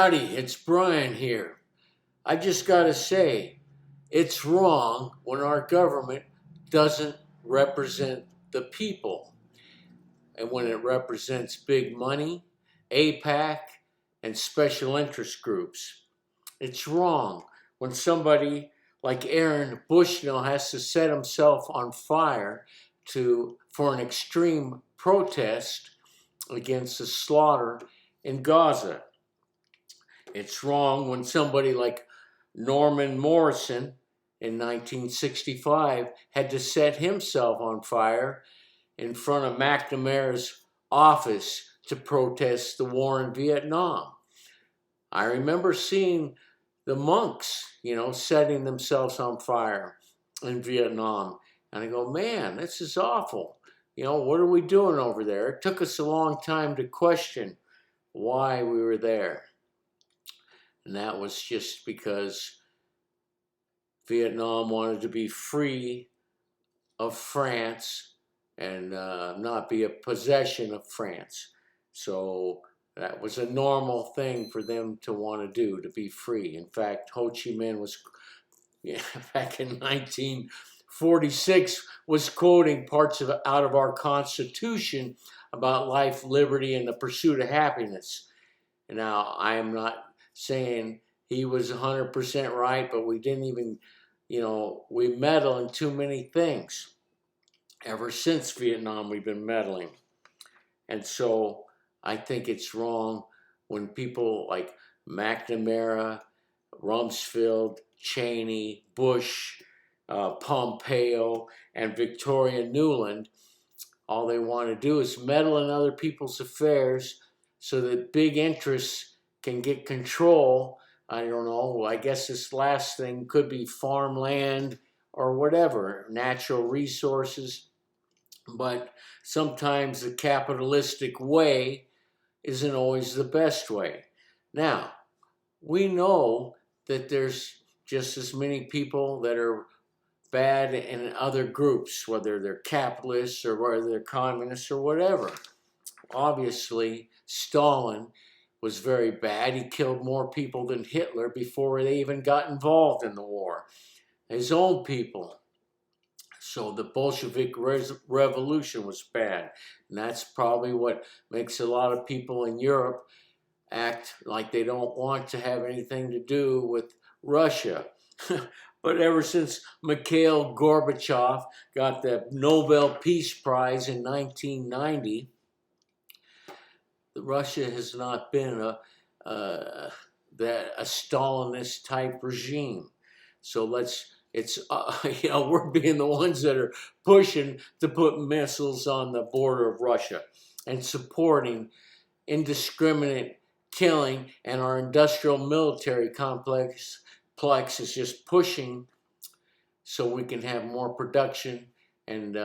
Howdy, it's Brian here. I just gotta say, it's wrong when our government doesn't represent the people and when it represents big money, APAC, and special interest groups. It's wrong when somebody like Aaron Bushnell has to set himself on fire for an extreme protest against the slaughter in Gaza. It's wrong when somebody like Norman Morrison in 1965 had to set himself on fire in front of McNamara's office to protest the war in Vietnam. I remember seeing the monks, setting themselves on fire in Vietnam. And I go, man, this is awful. What are we doing over there? It took us a long time to question why we were there. And that was just because Vietnam wanted to be free of France and not be a possession of France. So that was a normal thing for them to want to do, to be free. In fact, Ho Chi Minh was, back in 1946, was quoting parts out of our Constitution about life, liberty, and the pursuit of happiness. And now, I am not saying he was 100% right, but we didn't even, we meddle in too many things. Ever since Vietnam, we've been meddling. And so I think it's wrong when people like McNamara, Rumsfeld, Cheney, Bush, Pompeo, and Victoria Nuland, all they want to do is meddle in other people's affairs so that big interests can get control. I don't know, I guess this last thing could be farmland or whatever, natural resources. But sometimes the capitalistic way isn't always the best way. Now, we know that there's just as many people that are bad in other groups, whether they're capitalists or whether they're communists or whatever. Obviously, Stalin was very bad. He killed more people than Hitler before they even got involved in the war. His own people. So the Bolshevik Revolution was bad. And that's probably what makes a lot of people in Europe act like they don't want to have anything to do with Russia. But ever since Mikhail Gorbachev got the Nobel Peace Prize in 1990, Russia has not been a Stalinist type regime. So we're being the ones that are pushing to put missiles on the border of Russia and supporting indiscriminate killing, and our industrial military complex is just pushing so we can have more production and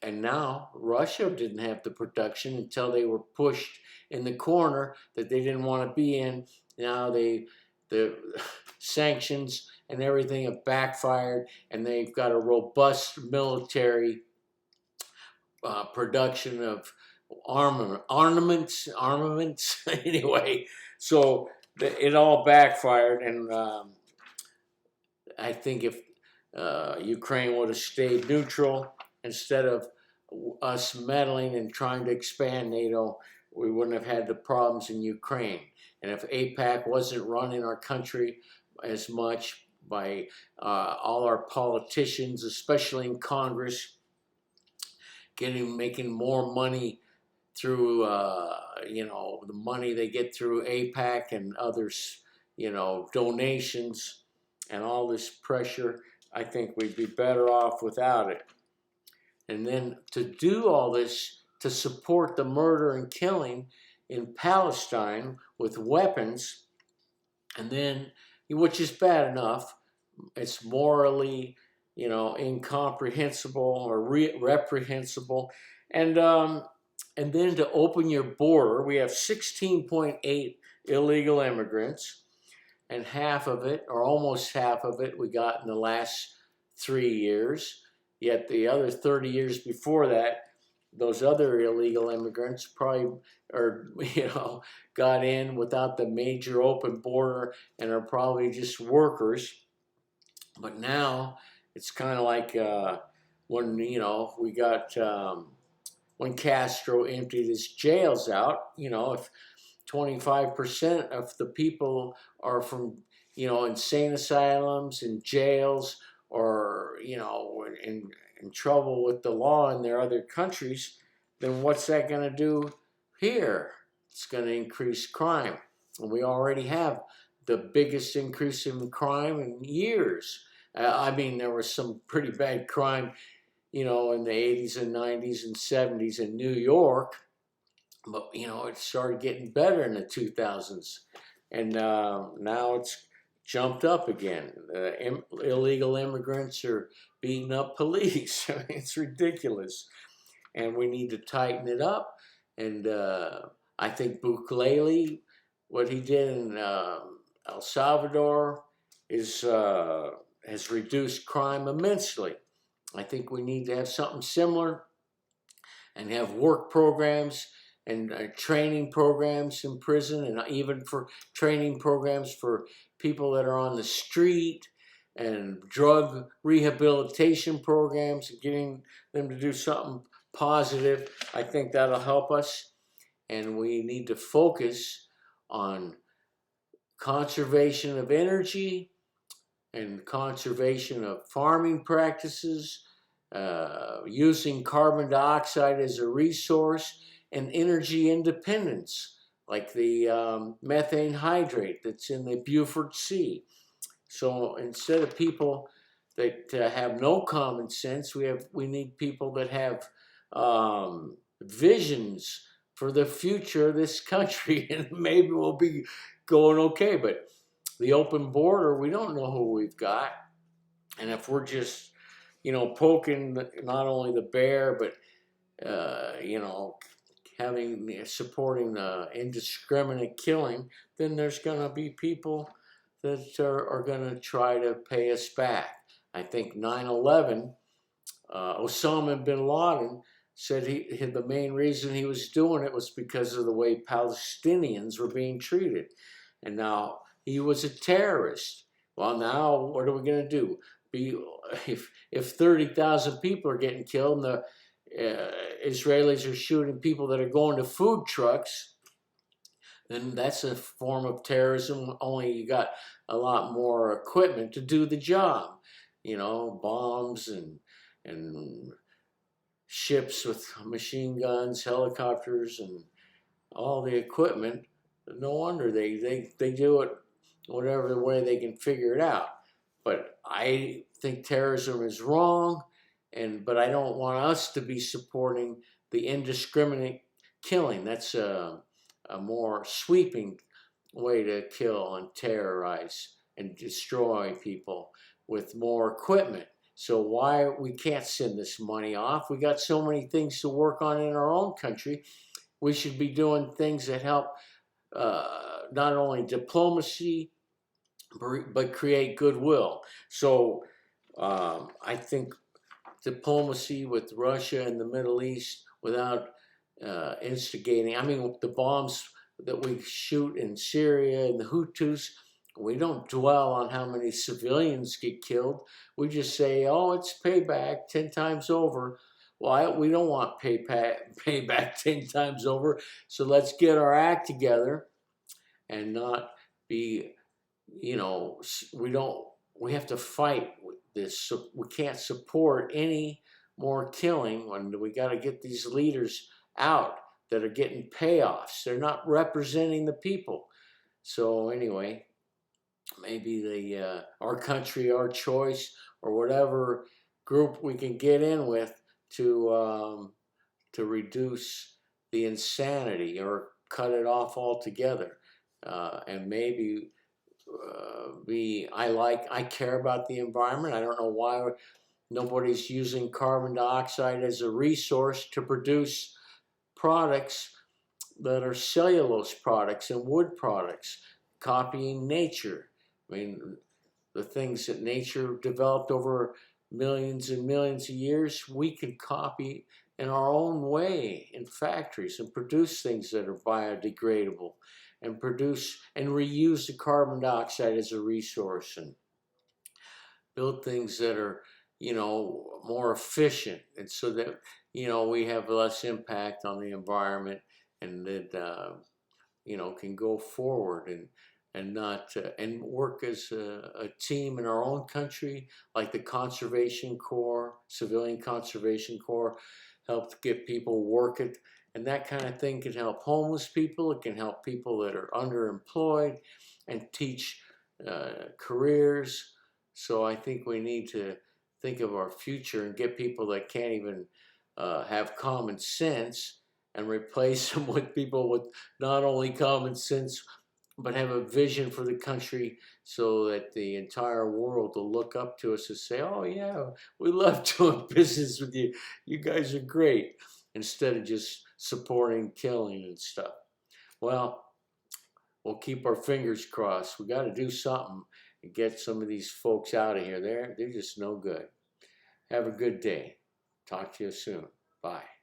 and now Russia didn't have the production until they were pushed in the corner that they didn't want to be in. Now the sanctions and everything have backfired, and they've got a robust military production of armaments. Anyway, so it all backfired, and I think if Ukraine would have stayed neutral instead of us meddling and trying to expand NATO, we wouldn't have had the problems in Ukraine. And if AIPAC wasn't running our country as much by all our politicians, especially in Congress, making more money through the money they get through AIPAC and others, donations and all this pressure, I think we'd be better off without it. And then to do all this, to support the murder and killing in Palestine with weapons, and then, which is bad enough, it's morally, incomprehensible or reprehensible. And then to open your border, we have 16.8 illegal immigrants, and half of it, or almost half of it, we got in the last 3 years. Yet the other 30 years before that, those other illegal immigrants probably are, got in without the major open border and are probably just workers. But now it's kind of like when, we got, when Castro emptied his jails out, if 25% of the people are from, insane asylums and jails, or, in trouble with the law in their other countries, then what's that going to do here? It's going to increase crime. And we already have the biggest increase in crime in years. There was some pretty bad crime, in the 80s and 90s and 70s in New York. But, it started getting better in the 2000s. And now it's jumped up again. Illegal immigrants are beating up police. It's ridiculous. And we need to tighten it up. And I think Bukele, what he did in El Salvador, has reduced crime immensely. I think we need to have something similar and have work programs and training programs in prison, and even for training programs for people that are on the street, and drug rehabilitation programs, and getting them to do something positive. I think that'll help us. And we need to focus on conservation of energy and conservation of farming practices, using carbon dioxide as a resource, and energy independence, like the methane hydrate that's in the Beaufort Sea. So instead of people that have no common sense, we need people that have visions for the future of this country, and maybe we'll be going okay. But the open border, we don't know who we've got. And if we're just, poking not only the bear, but, supporting the indiscriminate killing, then there's going to be people that are going to try to pay us back. I think 9/11, Osama bin Laden said the main reason he was doing it was because of the way Palestinians were being treated. And now he was a terrorist. Well, now what are we going to do? If 30,000 people are getting killed and the Israelis are shooting people that are going to food trucks, then that's a form of terrorism, only you got a lot more equipment to do the job. Bombs and ships with machine guns, helicopters, and all the equipment. No wonder they do it whatever the way they can figure it out. But I think terrorism is wrong, but I don't want us to be supporting the indiscriminate killing. That's a more sweeping way to kill and terrorize and destroy people with more equipment. So why we can't send this money off? We got so many things to work on in our own country. We should be doing things that help not only diplomacy, but create goodwill. So I think diplomacy with Russia and the Middle East without instigating. The bombs that we shoot in Syria and the Hutus, we don't dwell on how many civilians get killed. We just say, oh, it's payback 10 times over. Well, we don't want payback 10 times over. So let's get our act together and not be, we have to fight with this. So we can't support any more killing when we got to get these leaders out that are getting payoffs. They're not representing the people. So anyway, maybe our country, our choice, or whatever group we can get in with to reduce the insanity or cut it off altogether. And maybe I care about the environment. I don't know why nobody's using carbon dioxide as a resource to produce products that are cellulose products and wood products, copying nature. The things that nature developed over millions and millions of years, we can copy in our own way in factories and produce things that are biodegradable and produce and reuse the carbon dioxide as a resource and build things that are, more efficient, and so that, we have less impact on the environment, and that, can go forward and not and work as a team in our own country, like the Conservation Corps, Civilian Conservation Corps, help get people working, and that kind of thing can help homeless people. It can help people that are underemployed, and teach careers. So I think we need to think of our future and get people that can't even have common sense, and replace them with people with not only common sense, but have a vision for the country, so that the entire world will look up to us and say, oh yeah, we love doing business with you. You guys are great. Instead of just supporting killing and stuff. Well, we'll keep our fingers crossed. We got to do something and get some of these folks out of here. They're just no good. Have a good day. Talk to you soon. Bye.